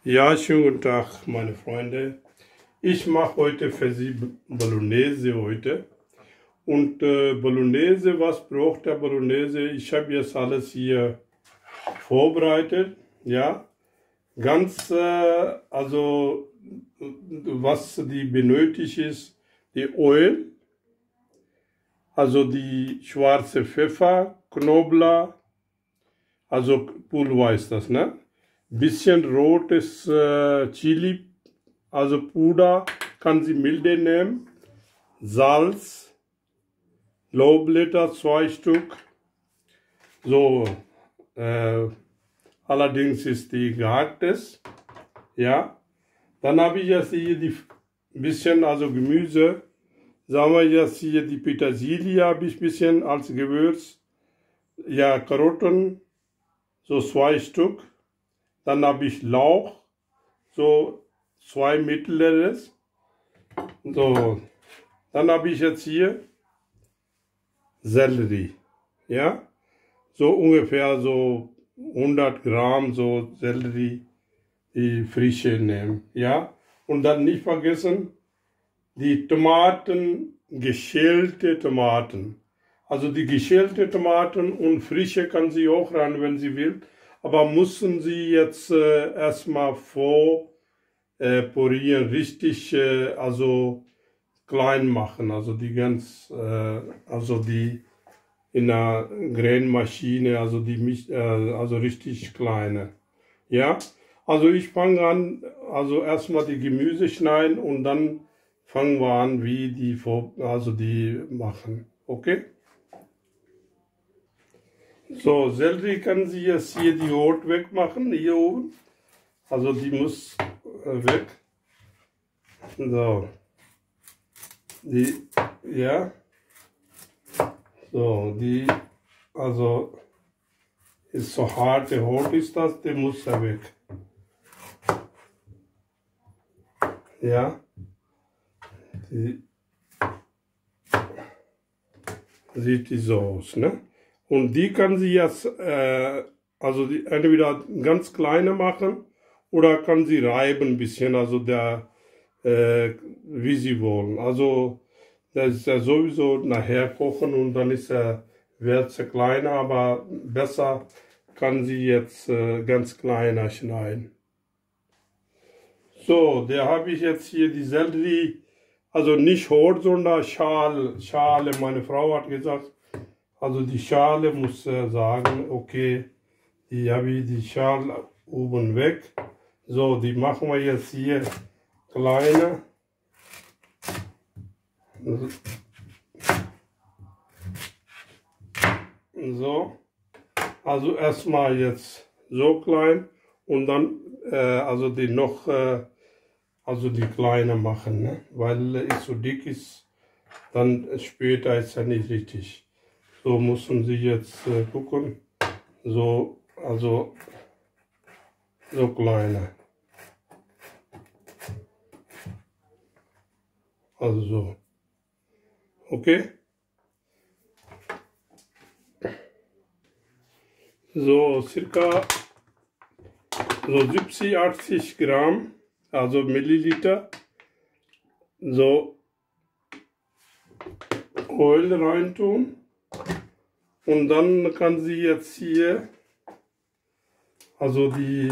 Ja, schönen guten Tag, meine Freunde. Ich mache heute für Sie Bolognese heute. Und Bolognese, was braucht der Bolognese? Ich habe jetzt alles hier vorbereitet. Ja, ganz, also was die benötigt ist, die Öl, also die schwarze Pfeffer, Knoblauch, also Pulver ist das, ne? Bisschen rotes Chili, also Puder, kann Sie milde nehmen. Salz, Laubblätter, 2 Stück. So, allerdings ist die gehacktes. Ja, dann habe ich jetzt hier die bisschen, also Gemüse. Sagen wir jetzt hier die Petersilie habe ich ein bisschen als Gewürz. Ja, Karotten, so 2 Stück. Dann habe ich Lauch, so 2 mittleres. So, dann habe ich jetzt hier Sellerie. Ja, so ungefähr so 100 Gramm so Sellerie, die frische nehmen. Ja, und dann nicht vergessen, die Tomaten, geschälte Tomaten. Also die geschälte Tomaten und frische kann sie auch rein, wenn sie will. Aber müssen Sie jetzt erstmal porieren, richtig, also klein machen. Also die ganz, also die in der Gränmaschine, also die, also richtig kleine. Ja, also ich fange an, also erstmal die Gemüse schneiden und dann fangen wir an, wie die, also die machen. Okay? So, Sellerie können Sie jetzt hier die Haut wegmachen, hier oben. Also die muss weg. So. Die, ja. So, die, also ist so harte Haut ist das, die muss ja weg. Ja. Die sieht die so aus, ne? Und die kann sie jetzt, also die entweder ganz kleine machen oder kann sie reiben ein bisschen, also der, wie sie wollen. Also das ist ja sowieso nachher kochen und dann ist er, wird sie kleiner, aber besser kann sie jetzt ganz kleiner schneiden. So, der habe ich jetzt hier die Sellerie, also nicht Haut, sondern Schale. Meine Frau hat gesagt, also die Schale muss sagen, okay, die habe ich die Schale oben weg. So, die machen wir jetzt hier kleiner. So, also erstmal jetzt so klein und dann also die noch, also die kleiner machen, ne? Weil es so dick ist, dann später ist er nicht richtig. So müssen Sie jetzt gucken, so, also so kleiner. Also so. Okay? So circa so 70, 80 Gramm, also Milliliter, so Öl reintun. Und dann kann sie jetzt hier, also die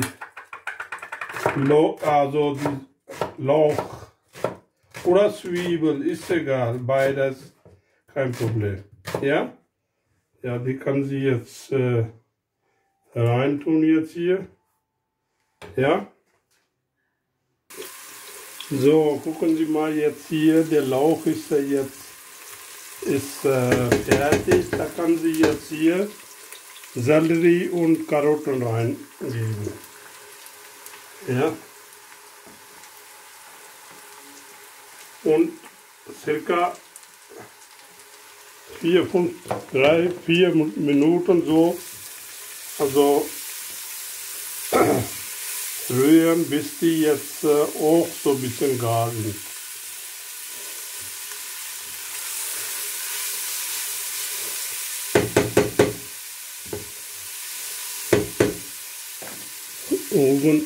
Lauch oder Zwiebel, ist egal, beides, kein Problem. Ja? Ja, die kann sie jetzt reintun jetzt hier. Ja? So, gucken Sie mal jetzt hier, der Lauch ist ja jetzt fertig. Da kann sie jetzt hier Sellerie und Karotten reingeben. Ja. Und circa 3-4 Minuten so, also rühren, bis die jetzt auch so ein bisschen gar sind. Oben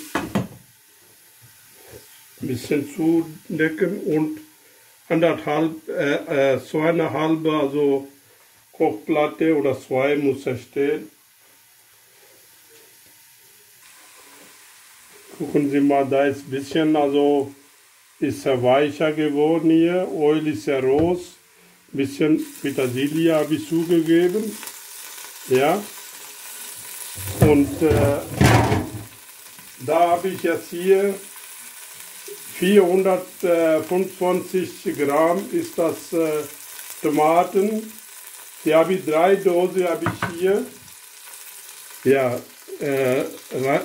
bisschen zudecken und 2,5 also Kochplatte oder 2 muss er stehen. Gucken Sie mal, da ist ein bisschen, also ist er weicher geworden hier, Öl ist ja rosa, ein bisschen Petersilie habe ich zugegeben, ja, und da habe ich jetzt hier 425 Gramm ist das Tomaten. Die habe ich 3 Dosen habe ich hier. Ja,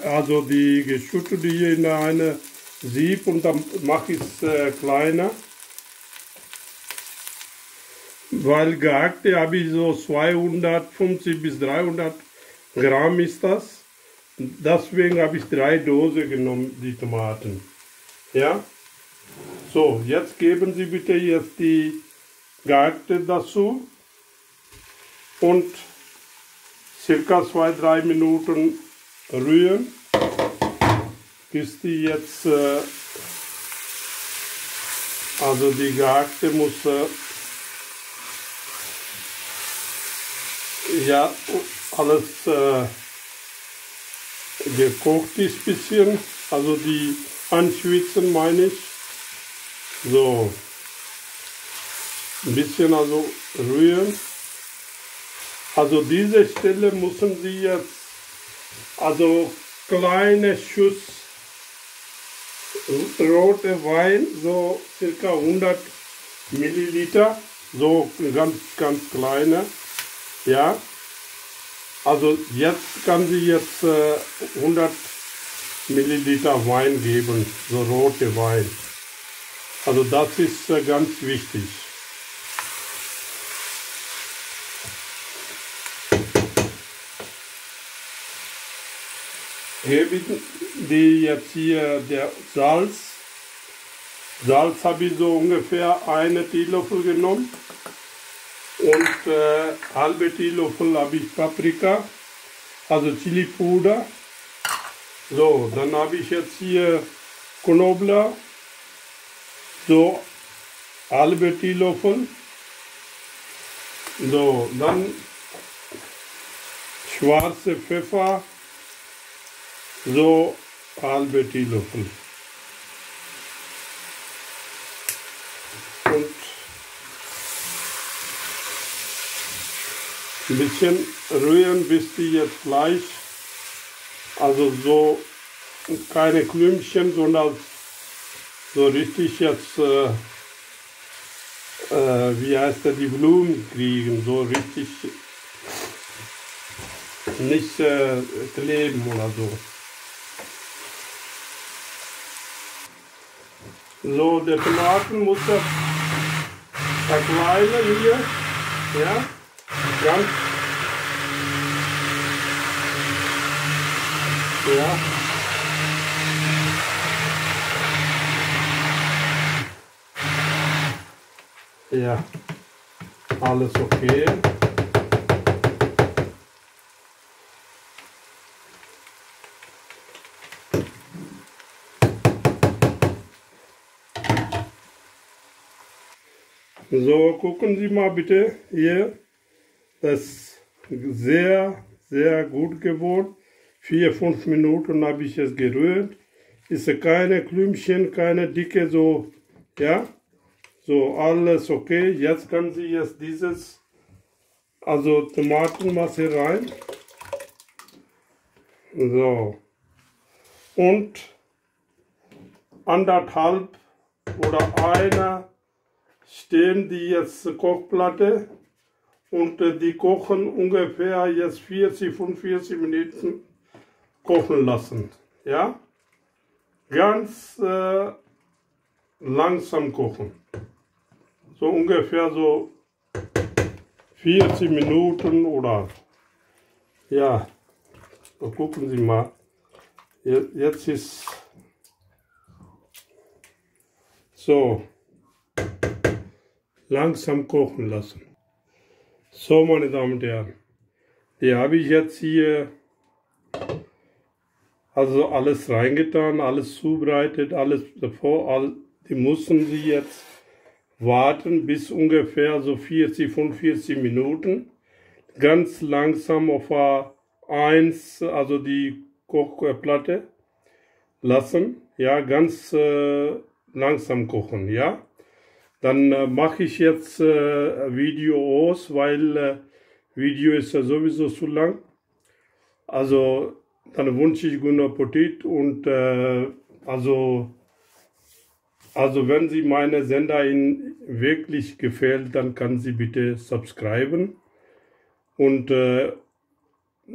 also die geschüttet hier in eine Sieb und dann mache ich es kleiner. Weil gehackte habe ich so 250 bis 300 Gramm ist das. Deswegen habe ich 3 Dosen genommen, die Tomaten. Ja, so, jetzt geben Sie bitte jetzt die gehackte dazu und circa 2-3 Minuten rühren, bis die jetzt, also die gehackte muss ja alles gekocht ist bisschen, also die anschwitzen meine ich. So, ein bisschen also rühren. Also diese Stelle müssen Sie jetzt, also kleine Schuss rote Wein, so circa 100 Milliliter, so ganz kleine, ja. Also jetzt kann sie jetzt 100 Milliliter Wein geben, so rote Wein. Also das ist ganz wichtig. Gebe die jetzt hier der Salz. Salz habe ich so ungefähr 1 Teelöffel genommen. Und halbe Teelöffel habe ich Paprika, also Chili-Puder. So, dann habe ich jetzt hier Knoblauch, so halbe Teelöffel. So, dann schwarze Pfeffer, so halbe Teelöffel. Und ein bisschen rühren, bis die jetzt gleich, also so keine Klümpchen, sondern so richtig jetzt, wie heißt der, die Blumen kriegen, so richtig nicht kleben oder so. So, der Tomaten muss er verkleinern hier, ja. Ganz, ja. Ja, alles okay. So, gucken Sie mal bitte hier. Das ist sehr, sehr gut geworden. 4-5 Minuten habe ich es gerührt. Ist keine Klümpchen, keine dicke, so, ja. So, alles okay. Jetzt kann sie jetzt dieses, also Tomatenmasse rein. So. Und 1,5 oder einer stehen die jetzt Kochplatte. Und die kochen ungefähr jetzt 40-45 Minuten kochen lassen. Ja? Ganz langsam kochen. So ungefähr so 40 Minuten oder ja, so gucken Sie mal. Jetzt ist so langsam kochen lassen. So, meine Damen und Herren, die habe ich jetzt hier Also alles reingetan, alles zubereitet, alles davor. Die müssen Sie jetzt warten bis ungefähr so 40, 45 Minuten. Ganz langsam auf 1, also die Kochplatte lassen. Ja, ganz langsam kochen, ja. Dann mache ich jetzt Video aus, weil Video ist ja sowieso zu lang. Also dann wünsche ich guten Appetit und also wenn Sie meine Sender Ihnen wirklich gefällt, dann kann Sie bitte subscriben und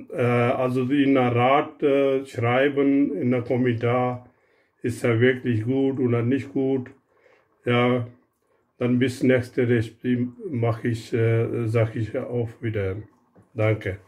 also in der Rat schreiben, in der Kommentar, ist er wirklich gut oder nicht gut. Ja, dann bis nächste Rezept sage ich auf wieder. Danke.